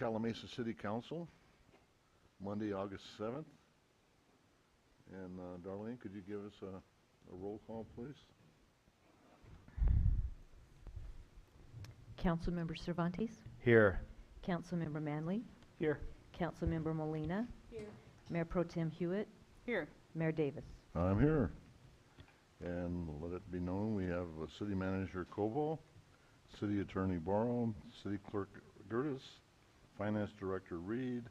Calamasa City Council, Monday, August 7th. And Darlene, could you give us a roll call, please? Councilmember Cervantes, Here. Councilmember Manley, Here. Councilmember Molina, Here. Mayor Pro Tem Hewitt, Here. Mayor Davis. I'm here. And let it be known, we have City Manager Koval, City Attorney Barrow, City Clerk Gertis, Finance Director Reed,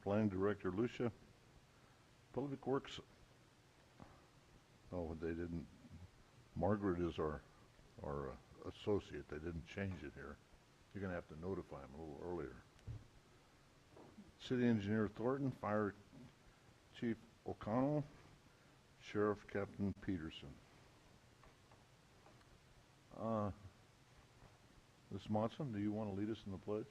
Planning Director Lucia, Public Works. Oh, they didn't. Margaret is our associate. They didn't change it here. You're going to have to notify him a little earlier. City Engineer Thornton, Fire Chief O'Connell, Sheriff Captain Peterson. Ms. Monson, do you want to lead us in the pledge?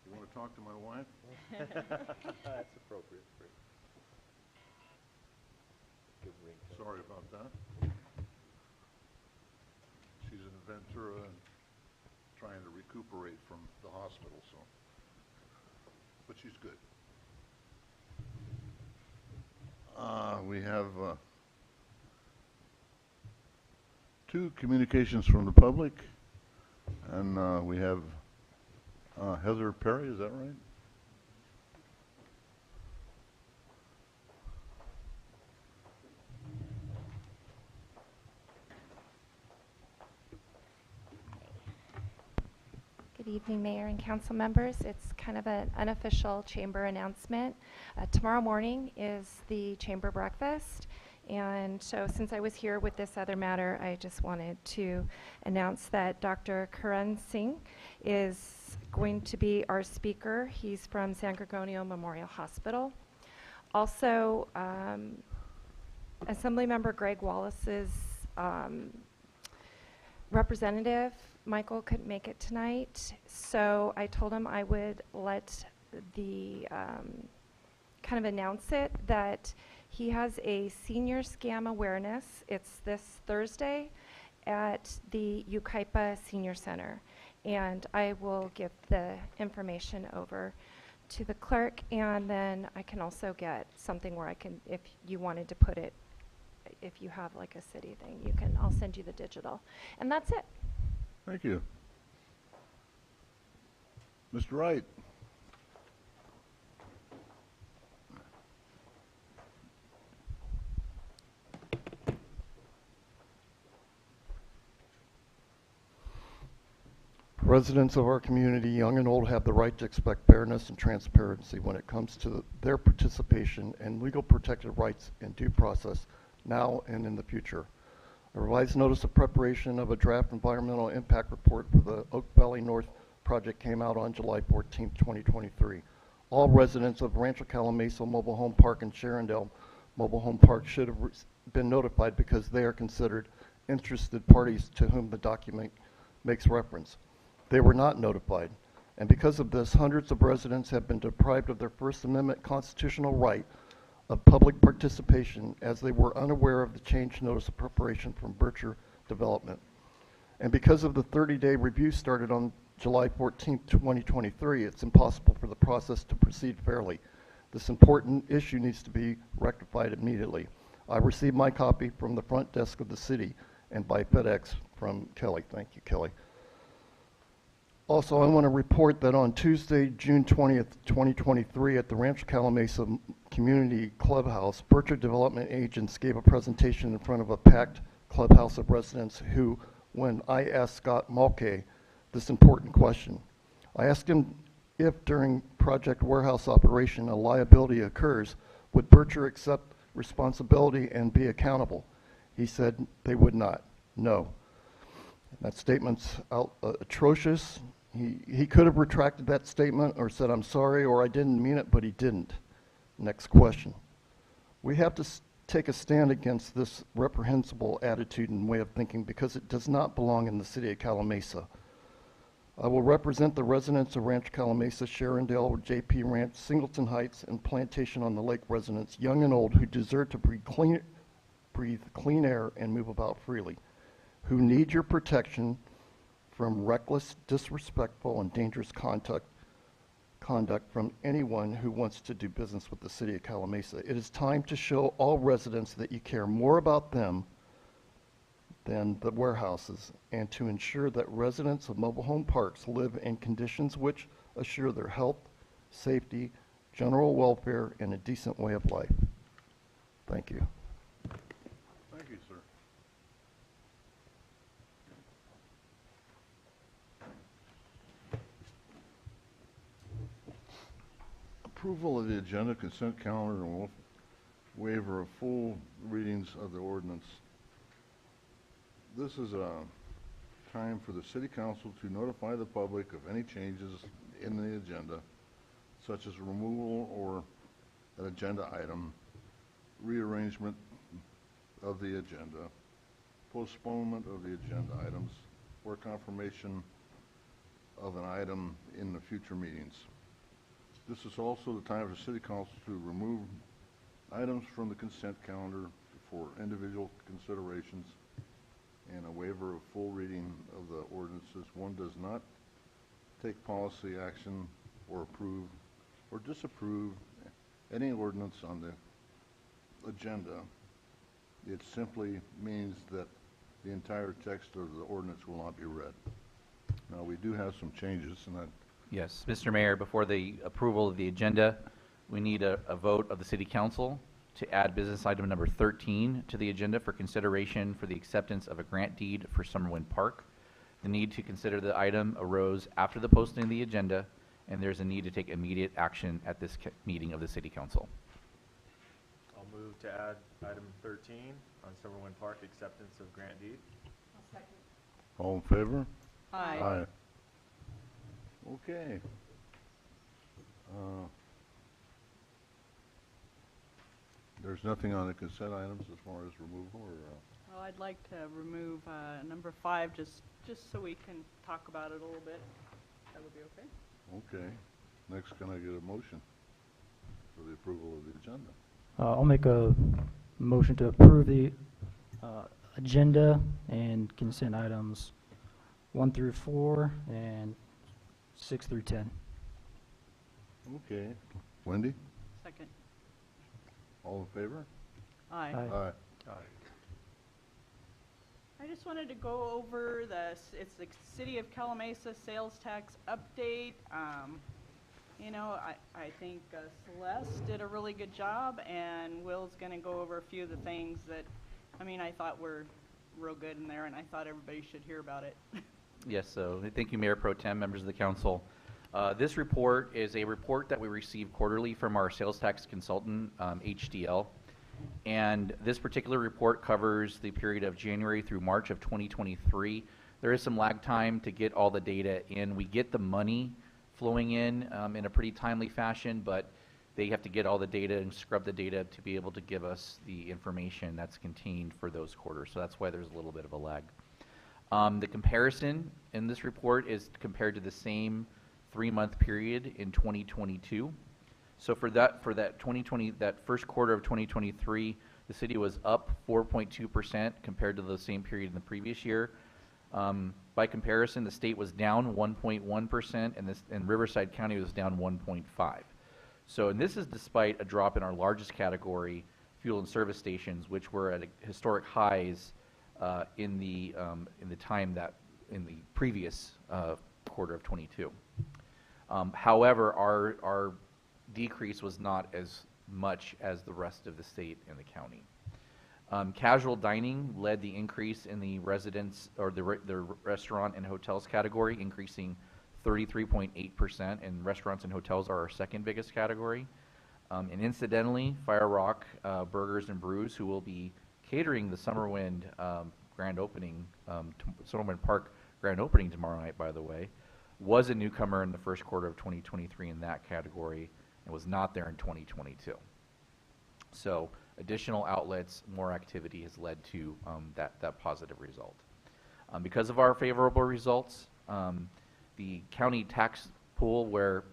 You want to talk to my wife? That's appropriate. Good ringtone. Sorry about that. She's in Ventura and trying to recuperate from the hospital, so. But she's good. We have two communications from the public, and we have Heather Perry, is that right? Good evening, Mayor and Council members. It's kind of an unofficial chamber announcement. Tomorrow morning is the chamber breakfast, and so since I was here with this other matter, I just wanted to announce that Dr. Karan Singh is going to be our speaker. He's from San Gregorio Memorial Hospital. Also, Assemblymember Greg Wallace's representative Michael couldn't make it tonight, so I told him I would let the kind of announce it that he has a senior scam awareness. It's this Thursday at the Yucaipa Senior Center, and I will give the information over to the clerk, and then I can also get something where I can, if you wanted to put it, if you have like a city thing, you can, I'll send you the digital, and that's it. Thank you. Mr. Wright. Residents of our community, young and old, have the right to expect fairness and transparency when it comes to their participation and legal protected rights in due process now and in the future. A revised notice of preparation of a draft environmental impact report for the Oak Valley North project came out on July 14, 2023. All residents of Rancho Calamasa Mobile Home Park and Sharondale Mobile Home Park should have been notified because they are considered interested parties to whom the document makes reference. They were not notified, and because of this, hundreds of residents have been deprived of their First Amendment constitutional right of public participation as they were unaware of the change notice of preparation from Berkshire Development. And because of the 30-day review started on July 14, 2023, it's impossible for the process to proceed fairly. This important issue needs to be rectified immediately. I received my copy from the front desk of the city and by FedEx from Kelly. Thank you, Kelly. Also, I want to report that on Tuesday, June 20th, 2023, at the Rancho Calamasa Community Clubhouse, Berkshire Development agents gave a presentation in front of a packed clubhouse of residents who, when I asked Scott Mulcahy this important question, I asked him if during project warehouse operation a liability occurs, would Berkshire accept responsibility and be accountable? He said they would not. No. That statement's atrocious. He could have retracted that statement or said, I'm sorry, or I didn't mean it, but he didn't. Next question. We have to take a stand against this reprehensible attitude and way of thinking because it does not belong in the city of Calamasa. I will represent the residents of Ranch Calamasa, Sharondale, JP Ranch, Singleton Heights, and Plantation on the Lake residents, young and old, who deserve to breathe clean air and move about freely, who need your protection from reckless, disrespectful, and dangerous conduct from anyone who wants to do business with the city of Calamasa. It is time to show all residents that you care more about them than the warehouses, and to ensure that residents of mobile home parks live in conditions which assure their health, safety, general welfare, and a decent way of life. Thank you. Thank you, sir. Approval of the agenda, consent calendar, and waiver of full readings of the ordinance. This is a time for the city council to notify the public of any changes in the agenda, such as removal or an agenda item, rearrangement of the agenda, postponement of the agenda items, or confirmation of an item in the future meetings. This is also the time for city council to remove items from the consent calendar for individual considerations and a waiver of full reading of the ordinances. One does not take policy action or approve or disapprove any ordinance on the agenda. It simply means that the entire text of the ordinance will not be read. Now, we do have some changes, and that Yes, Mr. Mayor, before the approval of the agenda, we need a vote of the City Council to add business item number 13 to the agenda for consideration for the acceptance of a grant deed for Summerwind Park. The need to consider the item arose after the posting of the agenda, and there's a need to take immediate action at this meeting of the City Council. I'll move to add item 13 on Summerwind Park, acceptance of grant deed. all in favor? Aye. Aye. Okay. There's nothing on the consent items as far as removal or, Well, I'd like to remove number 5, just so we can talk about it a little bit. That would be okay? okay. Next, can I get a motion for the approval of the agenda? I'll make a motion to approve the agenda and consent items 1 through 4 and 6 through 10. Okay. Wendy, Second. all in favor? Aye. Aye. Aye. I just wanted to go over it's the City of Calamasa sales tax update. You know, I think Celeste did a really good job, and Will's going to go over a few of the things that, I mean, I thought were real good in there, and I thought everybody should hear about it. Yes, so thank you, Mayor Pro Tem, members of the council. This report is a report that we receive quarterly from our sales tax consultant, HDL. And this particular report covers the period of January through March of 2023. There is some lag time to get all the data in. We get the money flowing in a pretty timely fashion, but they have to get all the data and scrub the data to be able to give us the information that's contained for those quarters. So that's why there's a little bit of a lag. The comparison in this report is compared to the same 3-month period in 2022. So for that first quarter of 2023, the city was up 4.2% compared to the same period in the previous year. By comparison, the state was down 1.1%, and Riverside County was down 1.5%. So, and this is despite a drop in our largest category, fuel and service stations, which were at historic highs in the previous quarter of 22. However, our decrease was not as much as the rest of the state and the county. Casual dining led the increase in the residents or the restaurant and hotels category, increasing 33.8%, and restaurants and hotels are our second biggest category. And incidentally, Fire Rock Burgers and Brews, who will be catering the Summerwind grand opening, Summerwind Park grand opening tomorrow night, by the way, was a newcomer in the first quarter of 2023 in that category and was not there in 2022. So additional outlets, more activity has led to that positive result. Because of our favorable results, the county tax pool, where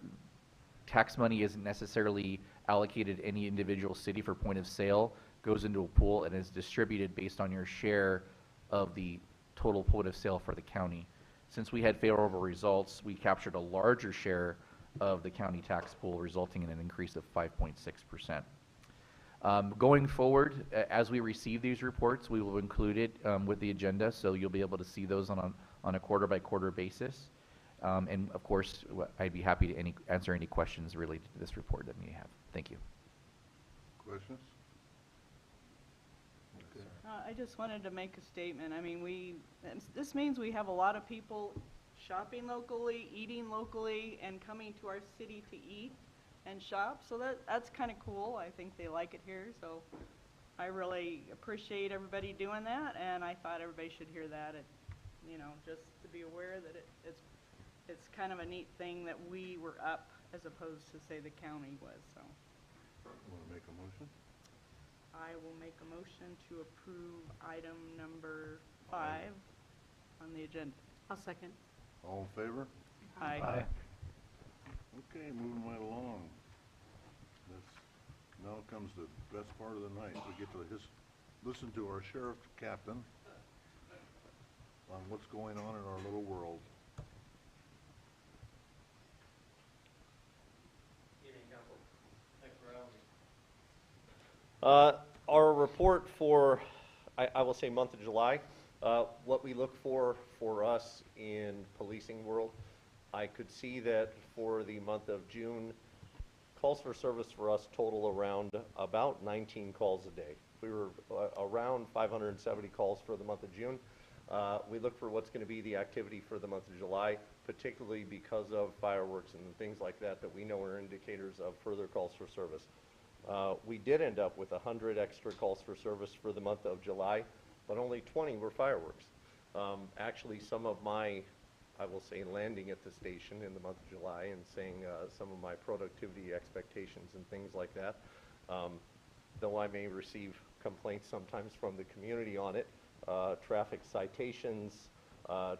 tax money isn't necessarily allocated to any individual city for point of sale, goes into a pool and is distributed based on your share of the total point of sale for the county. Since we had favorable results, we captured a larger share of the county tax pool, resulting in an increase of 5.6%. Going forward, as we receive these reports, we will include it with the agenda, so you'll be able to see those on a quarter-by-quarter basis. And of course, I'd be happy to answer any questions related to this report that you may have. Thank you. Questions? Okay. I just wanted to make a statement. I mean, this means we have a lot of people shopping locally, eating locally, and coming to our city to eat and shop. So that's kind of cool. I think they like it here. So I really appreciate everybody doing that, and I thought everybody should hear that. Just to be aware that it's kind of a neat thing that we were up as opposed to, say, the county was. So Want to make a motion? I will make a motion to approve item number 5 on the agenda. I'll second. All in favor? Aye. Okay, moving right along. Now comes the best part of the night. We get to listen to our sheriff captain on what's going on in our little world. Our report for, I will say, month of July, what we look for us in policing world, I could see that for the month of June, calls for service for us total around about 19 calls a day. We were around 570 calls for the month of June. We look for what's going to be the activity for the month of July, particularly because of fireworks and things like that we know are indicators of further calls for service. We did end up with 100 extra calls for service for the month of July, but only 20 were fireworks. Actually, some of my, I will say, landing at the station in the month of July and saying some of my productivity expectations and things like that, though I may receive complaints sometimes from the community on it, traffic citations,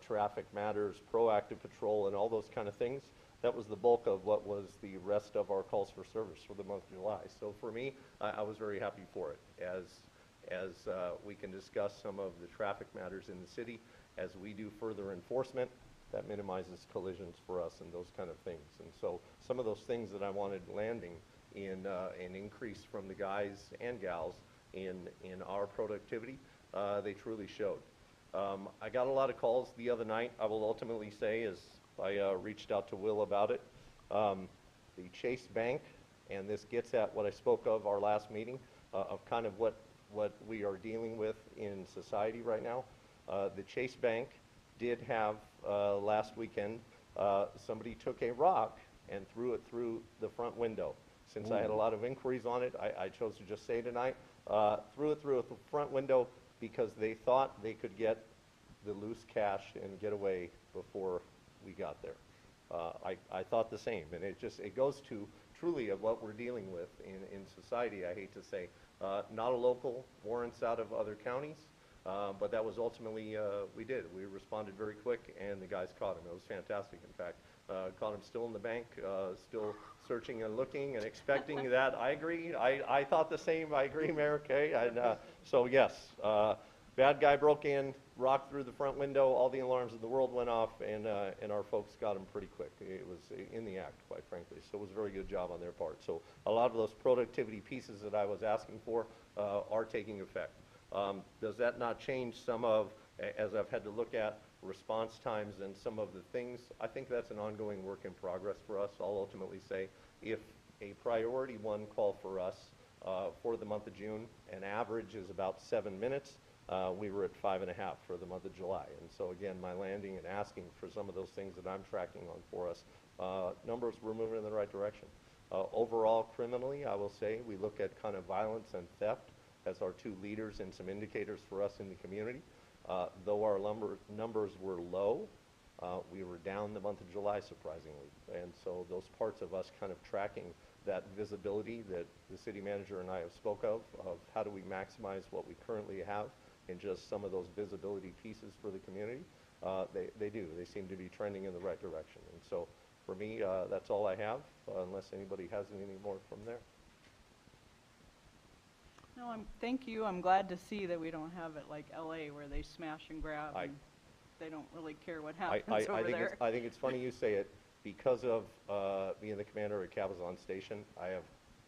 traffic matters, proactive patrol, and all those kind of things. That was the bulk of what was the rest of our calls for service for the month of July. So for me, I was very happy for it, as we can discuss some of the traffic matters in the city. As we do further enforcement, that minimizes collisions for us and those kind of things. And so some of those things that I wanted landing in an increase from the guys and gals in our productivity, they truly showed. I got a lot of calls the other night, I will ultimately say, as I reached out to Will about it. The Chase Bank, and this gets at what I spoke of our last meeting, of kind of what we are dealing with in society right now. The Chase Bank did have, last weekend, somebody took a rock and threw it through the front window. Since I had a lot of inquiries on it, I chose to just say tonight, threw it through the front window because they thought they could get the loose cash and get away before we got there. I thought the same, and it goes to truly of what we're dealing with in society. I hate to say, not a local warrants out of other counties, but that was ultimately, we did. We responded very quick, and the guys caught him. It was fantastic, in fact. Caught him still in the bank, still searching and looking and expecting that. I agree. I thought the same. I agree, Mayor Kay. And so, yes, bad guy broke in, rocked through the front window, all the alarms of the world went off, and our folks got him pretty quick. It was in the act, quite frankly, so it was a very good job on their part. So a lot of those productivity pieces that I was asking for are taking effect. Does that not change some of, as I've had to look at, response times and some of the things? I think that's an ongoing work in progress for us. I'll ultimately say, if a priority one call for us for the month of June, an average is about 7 minutes, we were at 5.5 for the month of July. And so again, my landing and asking for some of those things that I'm tracking on for us, numbers were moving in the right direction. Overall, criminally, I will say, we look at kind of violence and theft. as our two leaders and some indicators for us in the community. Though our numbers were low, we were down the month of July, surprisingly. And so those parts of us kind of tracking that visibility that the city manager and I have spoke of how do we maximize what we currently have and just some of those visibility pieces for the community, they do. They seem to be trending in the right direction. And so for me, that's all I have, unless anybody has anything more from there. No, thank you. I'm glad to see that we don't have it like LA where they smash and grab and they don't really care what happens over there. I think it's funny you say it. Because of being the commander at Cabazon Station, I have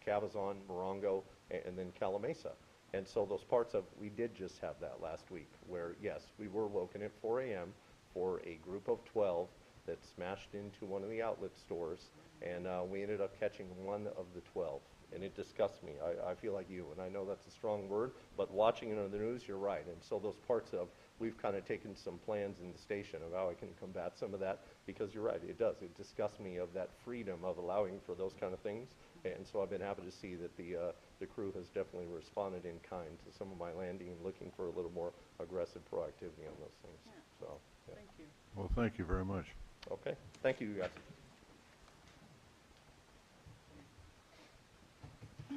Cabazon, Morongo, and then Calamasa. And so those parts of, we did just have that last week where, yes, we were woken at 4 a.m. for a group of 12 that smashed into one of the outlet stores, and we ended up catching one of the 12. And it disgusts me. I feel like you, and I know that's a strong word, but watching it on the news, you're right. And so those parts of, we've kind of taken some plans in the station of how I can combat some of that, because you're right, it does. It disgusts me of that freedom of allowing for those kind of things. And so I've been happy to see that the crew has definitely responded in kind to some of my landing and looking for a little more aggressive proactivity on those things. Yeah. So, yeah. Thank you. Well, thank you very much. Okay, thank you, guys.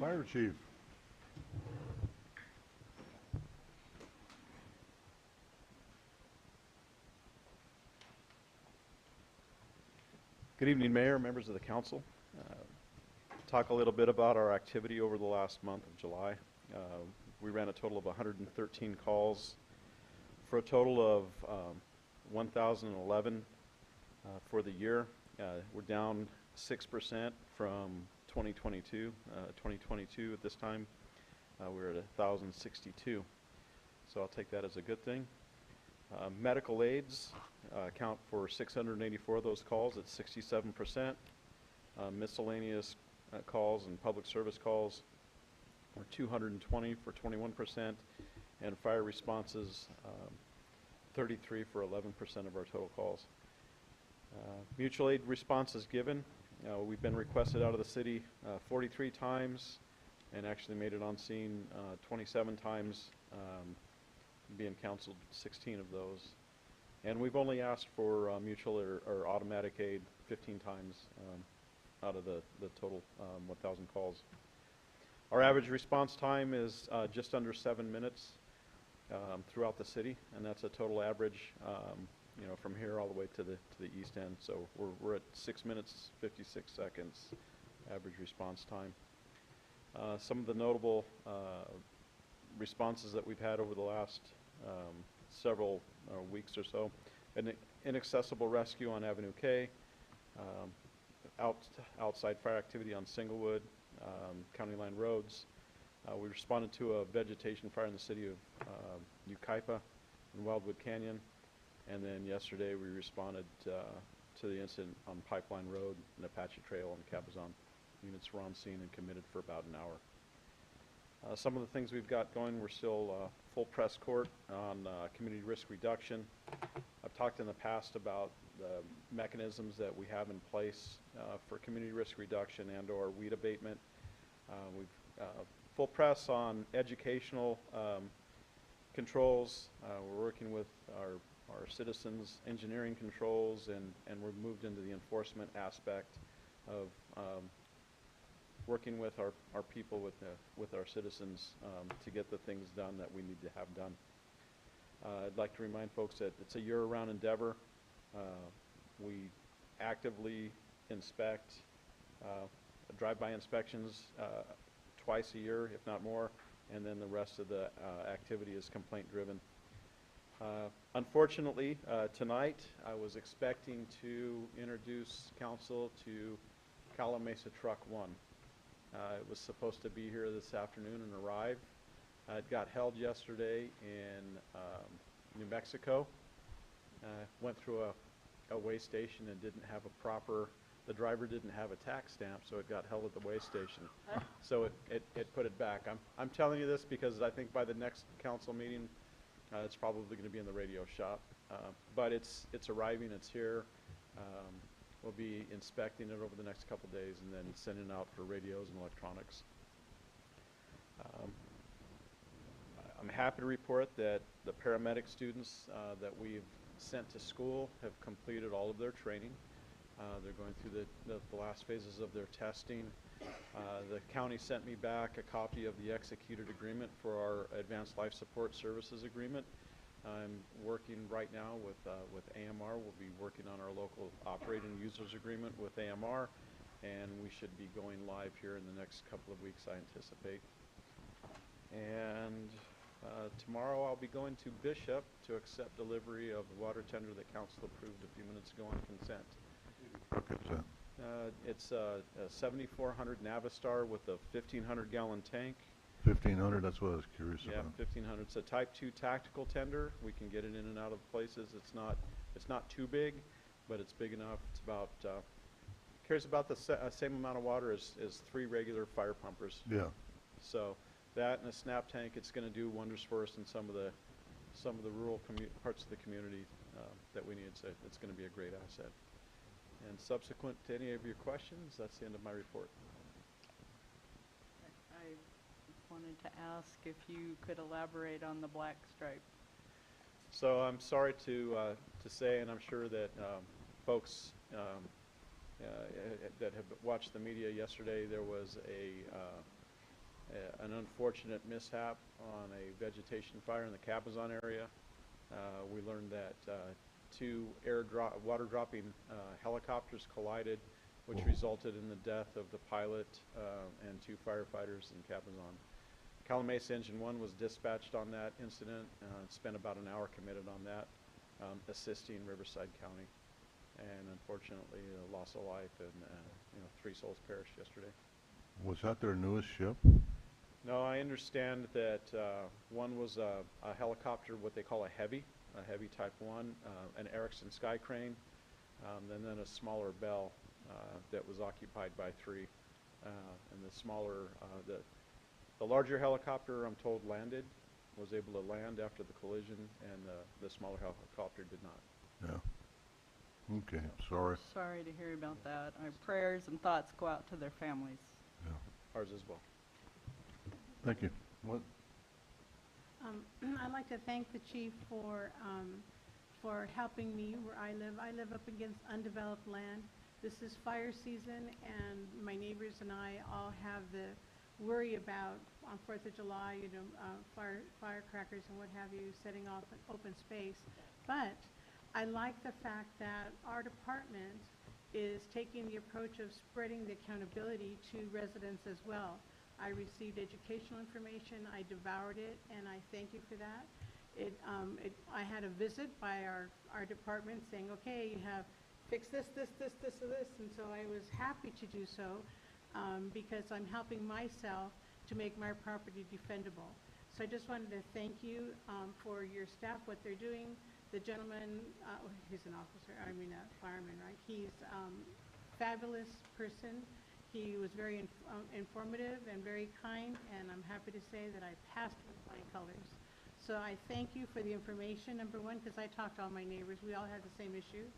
Fire Chief. Good evening, Mayor, members of the council. Talk a little bit about our activity over the last month of July. We ran a total of 113 calls for a total of 1,011 for the year. We're down 6% from 2022. 2022 at this time, we were at 1,062. So I'll take that as a good thing. Medical aids account for 684 of those calls at 67%. Miscellaneous calls and public service calls were 220 for 21%, and fire responses 33 for 11% of our total calls. Mutual aid responses given, we've been requested out of the city 43 times and actually made it on scene 27 times, being counseled 16 of those. And we've only asked for mutual or automatic aid 15 times out of the total 1,000 calls. Our average response time is just under 7 minutes throughout the city, and that's a total average, from here all the way to the east end. So we're at 6 minutes 56 seconds average response time. Some of the notable responses that we've had over the last several weeks or so: an inaccessible rescue on Avenue K, outside fire activity on Singlewood, County Line Roads. We responded to a vegetation fire in the city of Yucaipa in Wildwood Canyon, and then yesterday we responded to the incident on Pipeline Road and Apache Trail in Cabazon. Units were on scene and committed for about an hour. Some of the things we've got going, we're still full press court on community risk reduction. I've talked in the past about the mechanisms that we have in place for community risk reduction and or weed abatement. We've full press on educational controls. We're working with our citizens' engineering controls, and we're moved into the enforcement aspect of working with our people, with our citizens, to get the things done that we need to have done. I'd like to remind folks that it's a year-round endeavor. We actively inspect, drive-by inspections twice a year, if not more, and then the rest of the activity is complaint-driven. Unfortunately, tonight I was expecting to introduce council to Calamasa Truck 1. It was supposed to be here this afternoon and arrive. It got held yesterday in New Mexico. Went through a weigh station and didn't have the driver didn't have a tax stamp, so it got held at the weigh station. So it put it back. I'm telling you this because I think by the next council meeting, it's probably going to be in the radio shop. But it's arriving, it's here. We'll be inspecting it over the next couple days and then sending it out for radios and electronics. I'm happy to report that the paramedic students that we've sent to school have completed all of their training. They're going through the last phases of their testing. The county sent me back a copy of the executed agreement for our Advanced Life Support Services Agreement. I'm working right now with AMR. We'll be working on our local operating users agreement with AMR, and we should be going live here in the next couple of weeks, I anticipate. And tomorrow I'll be going to Bishop to accept delivery of the water tender that council approved a few minutes ago on consent. Truck is that? It's a 7400 Navistar with a 1500 gallon tank. 1,500, that's what I was curious Yeah, about. 1500. It's a Type 2 tactical tender. We can get it in and out of places. It's not too big, but it's big enough. It's about carries about the same amount of water as 3 regular fire pumpers. Yeah, So that and a snap tank, it's going to do wonders for us in some of the rural parts of the community that we need. So it's going to be a great asset. And subsequent to any of your questions, that's the end of my report. I wanted to ask if you could elaborate on the black stripe. So I'm sorry to say, and I'm sure that folks that have watched the media yesterday, there was an unfortunate mishap on a vegetation fire in the Cabazon area. We learned that 2 water dropping helicopters collided, which resulted in the death of the pilot and 2 firefighters in Cabazon. Calamasa Engine 1 was dispatched on that incident, spent about an hour committed on that, assisting Riverside County. And unfortunately, loss of life and 3 souls perished yesterday. was that their newest ship? No, I understand that one was a helicopter, what they call a heavy Type 1, an Erickson Sky Crane, and then a smaller Bell that was occupied by 3. And the smaller, the larger helicopter, I'm told, was able to land after the collision, and the smaller helicopter did not. Yeah. Okay, sorry. Sorry to hear about that. Our prayers and thoughts go out to their families. Yeah. Ours as well. Thank you. What? I'd like to thank the chief for helping me where I live. I live up against undeveloped land. This is fire season, and my neighbors and I all have the worry about on 4th of July, firecrackers and what have you, setting off an open space. But I like the fact that our department is taking the approach of spreading the accountability to residents as well. I received educational information, I devoured it, and I thank you for that. I had a visit by our department saying, okay, you have fixed this, and so I was happy to do so because I'm helping myself to make my property defendable. So I just wanted to thank you for your staff, what they're doing. The gentleman, he's an officer, a fireman, right? He's a fabulous person. He was very informative and very kind, and I'm happy to say that I passed with flying colors. So I thank you for the information, number one, because I talked to all my neighbors. We all had the same issue.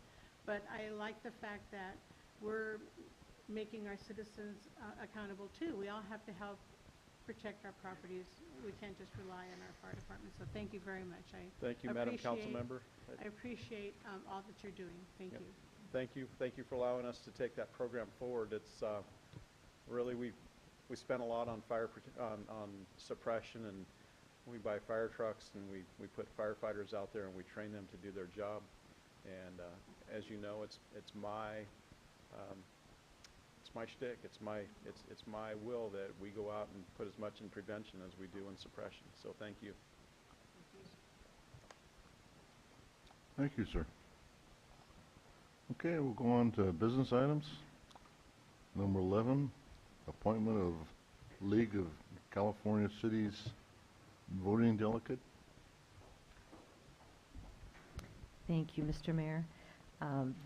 But I like the fact that we're making our citizens accountable, too. We all have to help protect our properties. We can't just rely on our fire department. So thank you very much. Thank you, Madam Council Member. I appreciate all that you're doing. Thank you. Thank you for allowing us to take that program forward. It's really we spent a lot on on suppression, and we buy fire trucks, and we put firefighters out there, and we train them to do their job. And as you know, it's my shtick. It's my will that we go out and put as much in prevention as we do in suppression. So thank you. Thank you, sir. Okay, we'll go on to business items. Number 11, appointment of League of California Cities voting delegate. Thank you, Mr. Mayor.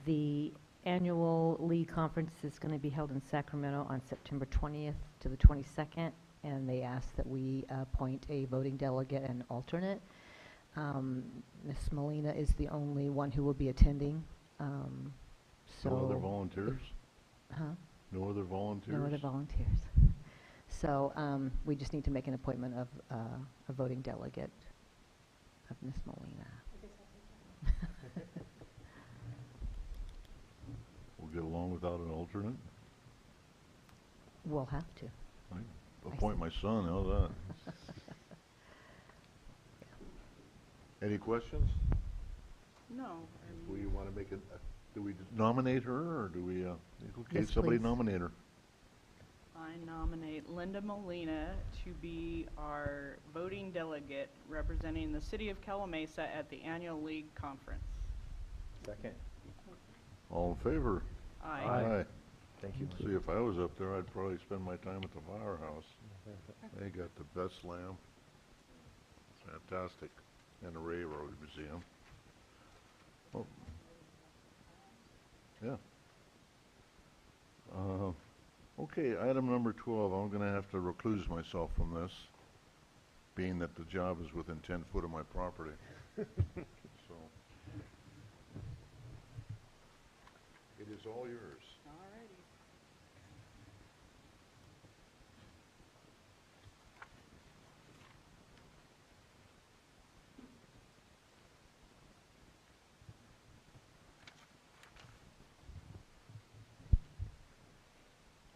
The annual league conference is going to be held in Sacramento on September 20th to the 22nd, and they asked that we appoint a voting delegate and alternate. Ms. Molina is the only one who will be attending. No other volunteers? Huh? No other volunteers? No other volunteers. So we just need to make an appointment of a voting delegate of Ms. Molina. We'll get along without an alternate. We'll have to. I appoint my son, how's that? Any questions? No. Do we want to make it, do we nominate her, or do we, okay, Yes, somebody please. nominate her? I nominate Linda Molina to be our voting delegate representing the city of Calamasa at the annual league conference. Second. All in favor? Aye. Thank you. See, if I was up there, I'd probably spend my time at the firehouse. They got the best lamb. Fantastic. And the Railroad Museum. Oh. Yeah. Okay, item number 12, I'm gonna have to recluse myself from this, being that the job is within 10 foot of my property. So, it is all yours. Alrighty.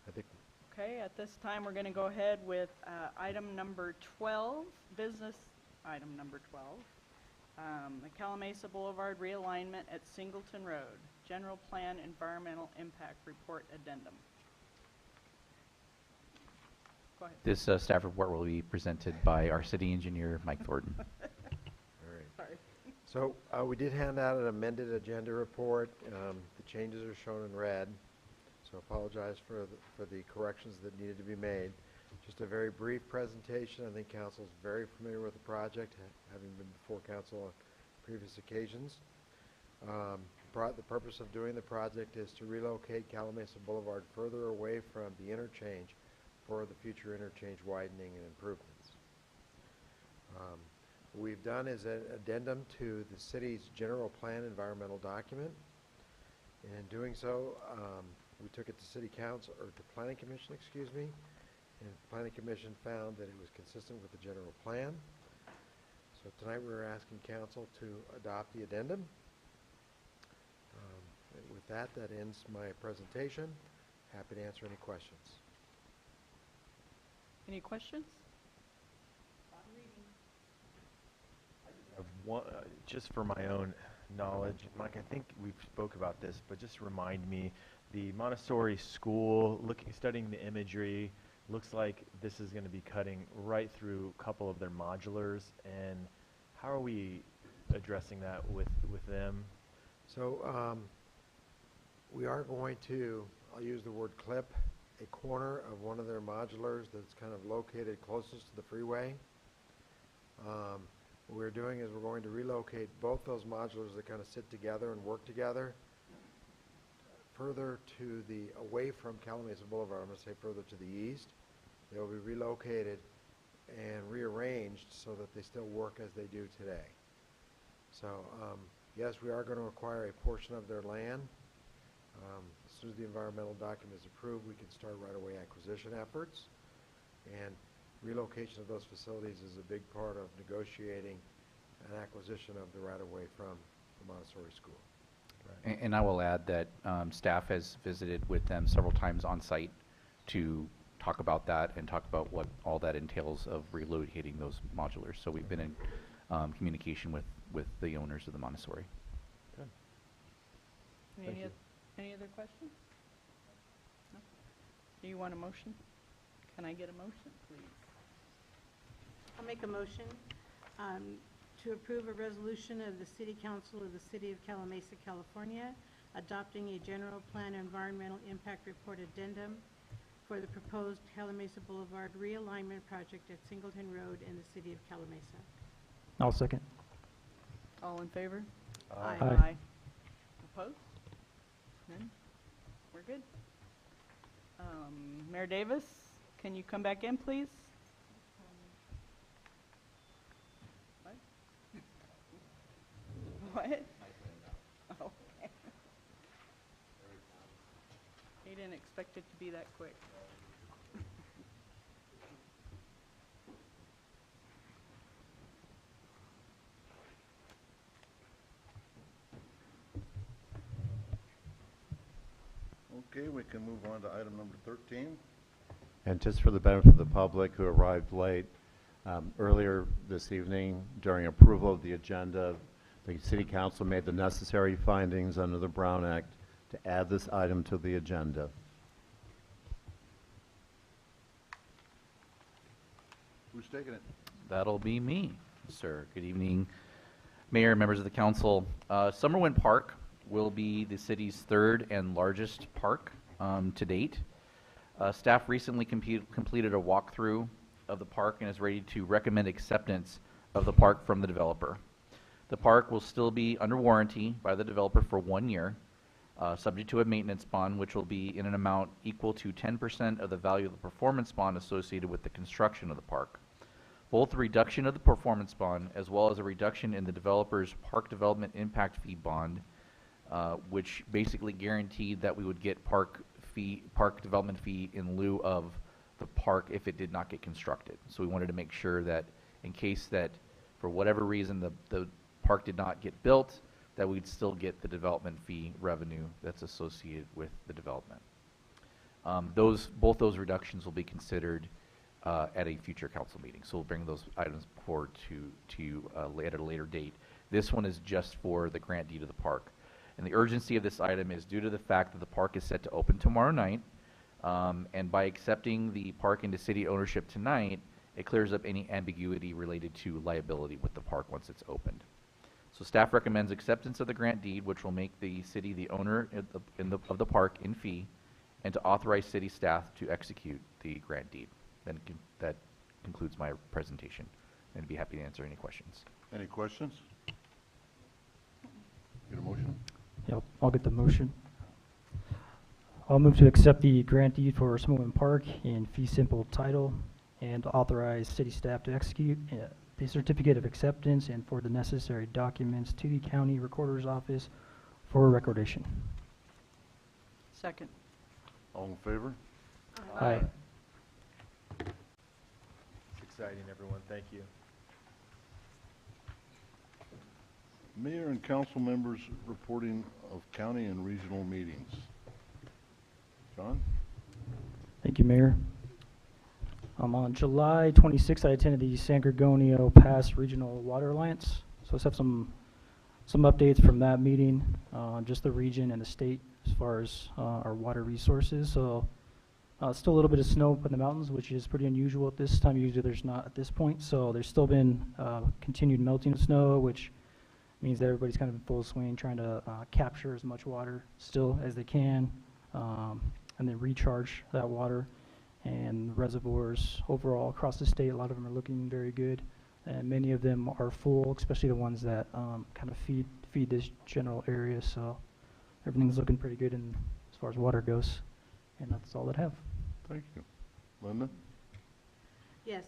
I think Okay, at this time, we're going to go ahead with item number 12, business item number 12. The Calamasa Boulevard realignment at Singleton Road, General Plan Environmental Impact Report Addendum. Go ahead. This staff report will be presented by our city engineer, Mike Thornton. All right. Sorry. So we did hand out an amended agenda report. The changes are shown in red. So apologize for the corrections that needed to be made. Just a very brief presentation. I think council's very familiar with the project, having been before council on previous occasions. The purpose of doing the project is to relocate Calamasa Boulevard further away from the interchange for the future interchange widening and improvements. What we've done is an addendum to the city's general plan environmental document. And in doing so, we took it to City Council, or to Planning Commission, excuse me, and Planning Commission found that it was consistent with the general plan. So tonight we're asking Council to adopt the addendum. With that, that ends my presentation. Happy to answer any questions. Any questions? just for my own knowledge, Mike, I think we've spoke about this, but just remind me, the Montessori school, studying the imagery, looks like this is going to be cutting right through a couple of their modulars, and how are we addressing that with them? So we are going to, I'll use the word clip, a corner of one of their modulars that's kind of located closest to the freeway. What we're doing is we're going to relocate both those modulars that kind of sit together and work together further to the, away from Calamasa Boulevard. I'm going to say further to the east. They'll be relocated and rearranged so that they still work as they do today. So yes, we are going to acquire a portion of their land. As soon as the environmental document is approved, we can start right away acquisition efforts. And relocation of those facilities is a big part of negotiating an acquisition of the right-of-way from the Montessori school. And I will add that staff has visited with them several times on site to talk about that and talk about what all that entails of relocating those modulars. So we've been in communication with the owners of the Montessori. Good. Thank you. Any other questions? No? Do you want a motion? Can I get a motion, please? I'll make a motion to approve a resolution of the City Council of the City of Calamasa, California, adopting a general plan environmental impact report addendum for the proposed Calamasa Boulevard realignment project at Singleton Road in the City of Calamasa. I'll second. All in favor? Aye. Aye. Opposed? None? We're good. Mayor Davis, can you come back in, please? What? What? Okay. He didn't expect it to be that quick. Okay, we can move on to item number 13. And just for the benefit of the public who arrived late, earlier this evening, during approval of the agenda, the City Council made the necessary findings under the Brown Act to add this item to the agenda. Who's taking it? That'll be me, sir. Good evening, Mayor, members of the council. Summerwind Park will be the city's third and largest park to date. Staff recently completed a walkthrough of the park and is ready to recommend acceptance of the park from the developer. The park will still be under warranty by the developer for 1 year, subject to a maintenance bond, which will be in an amount equal to 10% of the value of the performance bond associated with the construction of the park. Both the reduction of the performance bond as well as a reduction in the developer's park development impact fee bond, which basically guaranteed that we would get park development fee in lieu of the park if it did not get constructed. So we wanted to make sure that in case that for whatever reason the park did not get built, that we'd still get the development fee revenue that's associated with the development. Both those reductions will be considered at a future council meeting. So we'll bring those items forward to you at a later date. This one is just for the grant deed of the park. And the urgency of this item is due to the fact that the park is set to open tomorrow night. And by accepting the park into city ownership tonight, it clears up any ambiguity related to liability with the park once it's opened. So staff recommends acceptance of the grant deed, which will make the city the owner of the park in fee, and to authorize city staff to execute the grant deed. Then that concludes my presentation, and I'd be happy to answer any questions. Any questions? Get a motion? Yep, I'll get the motion. I'll move to accept the grant deed for Summerwind Park in fee simple title and authorize city staff to execute the certificate of acceptance and for the necessary documents to the county recorder's office for recordation. Second. All in favor? Aye. It's exciting, everyone. Thank you. Mayor and council members reporting of county and regional meetings. John? Thank you, Mayor. On July 26th, I attended the San Gorgonio Pass Regional Water Alliance. So let's have some updates from that meeting, just the region and the state as far as our water resources. So still a little bit of snow up in the mountains, which is pretty unusual at this time. Usually there's not at this point. So there's still been continued melting of snow, which means that everybody's kind of in full swing trying to capture as much water still as they can, and then recharge that water. And reservoirs overall across the state, a lot of them are looking very good, and many of them are full, especially the ones that kind of feed this general area. So everything's looking pretty good as far as water goes, and that's all I have. Thank you. Linda? Yes,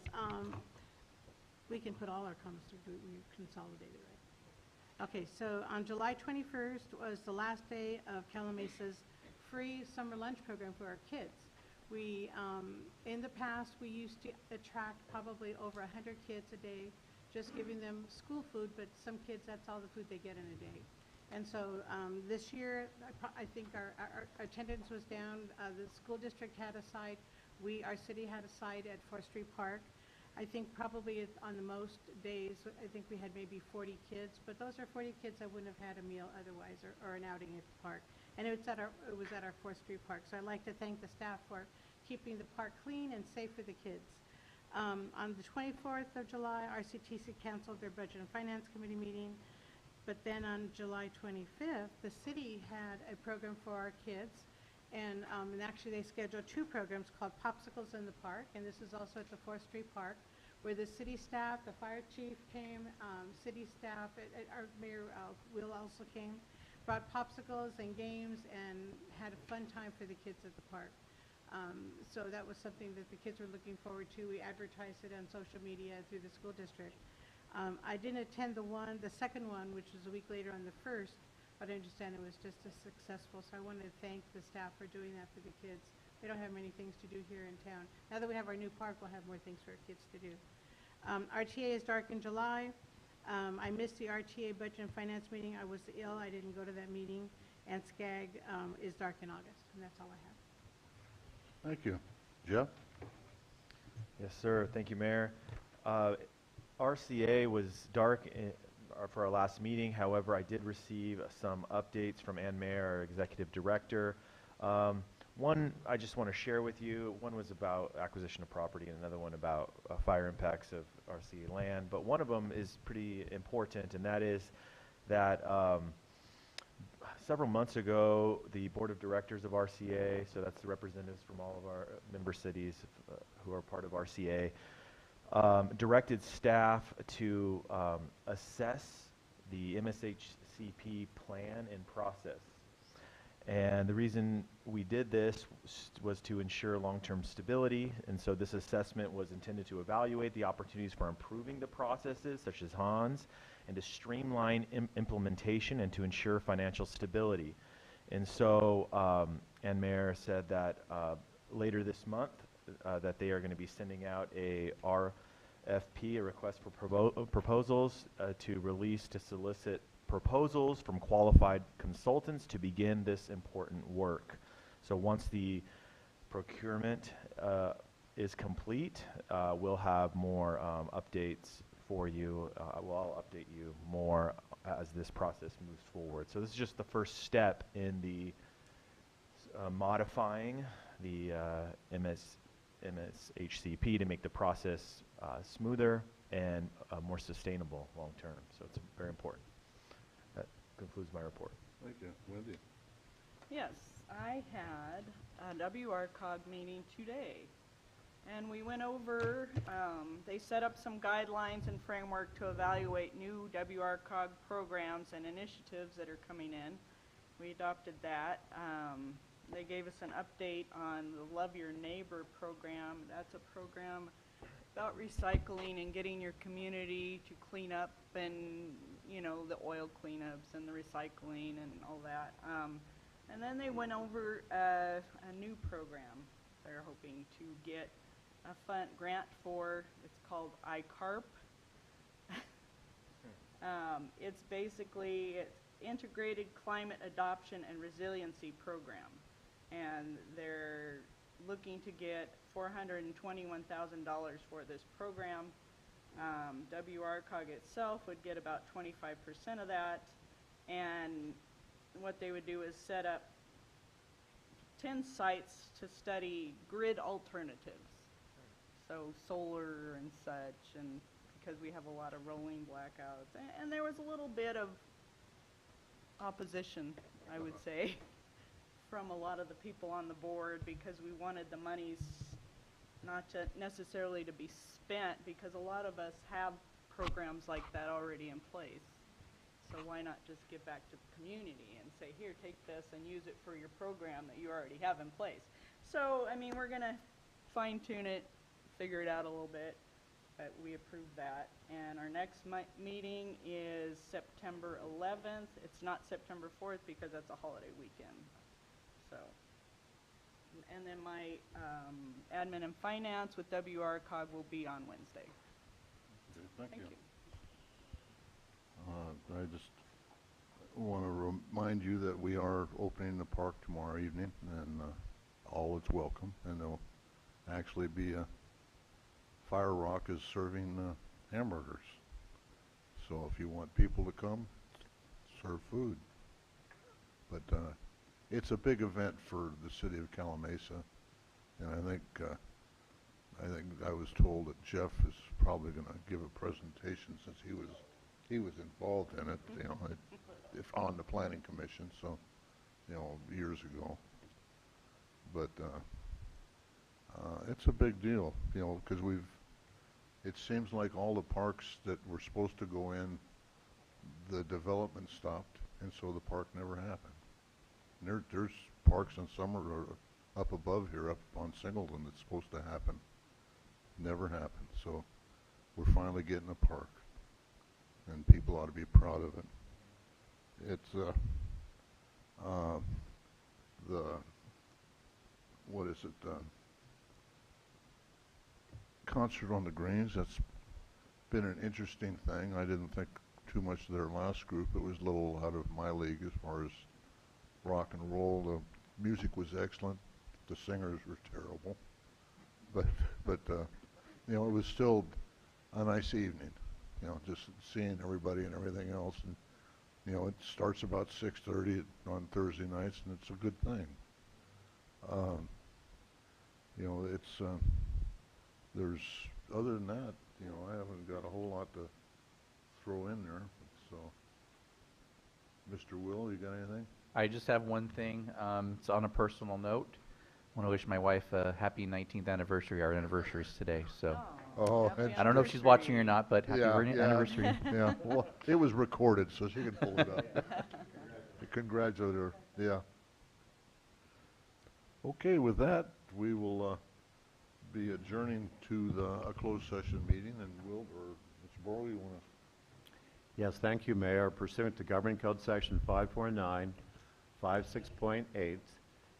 we can put all our comments through, we consolidated, right? Okay, so on July 21st was the last day of Calamesa's free summer lunch program for our kids. We, in the past, we used to attract probably over 100 kids a day, just giving them school food, but some kids, that's all the food they get in a day. And so this year, I think our attendance was down. The school district had a site. Our city had a site at Forestry Park. I think probably on the most days, I think we had maybe 40 kids, but those are 40 kids that wouldn't have had a meal otherwise or an outing at the park. And it was at our Forestry Park. So I'd like to thank the staff for keeping the park clean and safe for the kids. On the 24th of July, RCTC canceled their Budget and Finance Committee meeting. But then on July 25th, the city had a program for our kids. And actually they scheduled 2 programs called Popsicles in the Park. And this is also at the Forestry Park, where the city staff, the fire chief came, city staff, our mayor Will also came, brought popsicles and games and had a fun time for the kids at the park. So that was something that the kids were looking forward to. We advertised it on social media through the school district. I didn't attend the second one, which was a week later on the 1st, but I understand it was just as successful. So I wanted to thank the staff for doing that for the kids. We don't have many things to do here in town. Now that we have our new park, we'll have more things for our kids to do. RTA is dark in July. I missed the RTA Budget and Finance meeting. I was ill. I didn't go to that meeting. and SCAG is dark in August, and that's all I have. Thank you. Jeff? Yes, sir. Thank you, Mayor. RCA was dark for our last meeting. However, I did receive some updates from Ann Mayer, our executive director. One I just want to share with you. One was about acquisition of property, and another one about fire impacts of RCA land. But one of them is pretty important, and that is that several months ago, the board of directors of RCA, so that's the representatives from all of our member cities who are part of RCA, directed staff to assess the MSHCP plan and process. And the reason we did this was to ensure long-term stability, and so this assessment was intended to evaluate the opportunities for improving the processes, such as Hans, and to streamline implementation and to ensure financial stability. And so Ann Mayer said that later this month that they are going to be sending out a RFP, a request for proposals, to solicit proposals from qualified consultants to begin this important work. So once the procurement is complete, we'll have more updates for you. I'll update you more as this process moves forward. So this is just the first step in the modifying the MSHCP to make the process smoother and more sustainable long term. So it's very important. That concludes my report. Thank you. Wendy? Yes, I had a WRCOG meeting today, and we went over, they set up some guidelines and framework to evaluate new WRCOG programs and initiatives that are coming in. We adopted that. They gave us an update on the Love Your Neighbor program. That's a program about recycling and getting your community to clean up, and you know, the oil cleanups and the recycling and all that. And then they went over a new program they're hoping to get a grant for. It's called ICARP. It's basically Integrated Climate Adoption and Resiliency Program, and they're looking to get $421,000 for this program. WRCOG itself would get about 25% of that, and what they would do is set up 10 sites to study grid alternatives, so solar and such, and because we have a lot of rolling blackouts. And there was a little bit of opposition, I would say, from a lot of the people on the board, because we wanted the monies not to necessarily to be spent, because a lot of us have programs like that already in place. So why not just give back to the community and say, here, take this and use it for your program that you already have in place. So, I mean, we're going to fine tune it, figure it out a little bit, but we approved that. And our next meeting is September 11th. It's not September 4th because that's a holiday weekend. So, and then my admin and finance with WRCOG will be on Wednesday. Okay, thank you. Thank you. I just want to remind you that we are opening the park tomorrow evening, and all is welcome. And there'll actually be Fire Rock is serving hamburgers. So if you want people to come, serve food. But it's a big event for the city of Calimesa, and I think I was told that Jeff is probably going to give a presentation, since he was involved in it, you know, if on the planning commission, so, you know, years ago. But it's a big deal, you know, because it seems like all the parks that were supposed to go in, the development stopped, and so the park never happened. And there's parks in summer up above here, up on Singleton, that's supposed to happen. Never happened. So we're finally getting a park, and people ought to be proud of it. It's what is it? Concert on the Greens. That's been an interesting thing. I didn't think too much of their last group. It was a little out of my league as far as rock and roll. The music was excellent. The singers were terrible. But you know, it was still a nice evening, you know, just seeing everybody and everything else. And, you know, it starts about 6:30 on Thursday nights, and it's a good thing. You know, it's, there's, other than that, you know, I haven't got a whole lot to throw in there, so. Mr. Will, you got anything? I just have one thing. It's on a personal note. I want to wish my wife a happy 19th anniversary. Our anniversary is today, so. Oh, happy I don't know if she's watching or not, but happy yeah. anniversary. Yeah, well, it was recorded, so she can pull it up. Congratulate her, yeah. Okay, with that, we will be adjourning to a closed session meeting, and Will, or Mr. Borle, you want to? Yes, thank you, Mayor. Pursuant to Government Code Section 549, 56.8,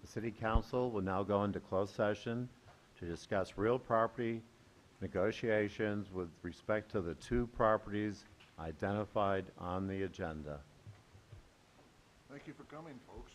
the City Council will now go into closed session to discuss real property negotiations with respect to the two properties identified on the agenda. Thank you for coming, folks.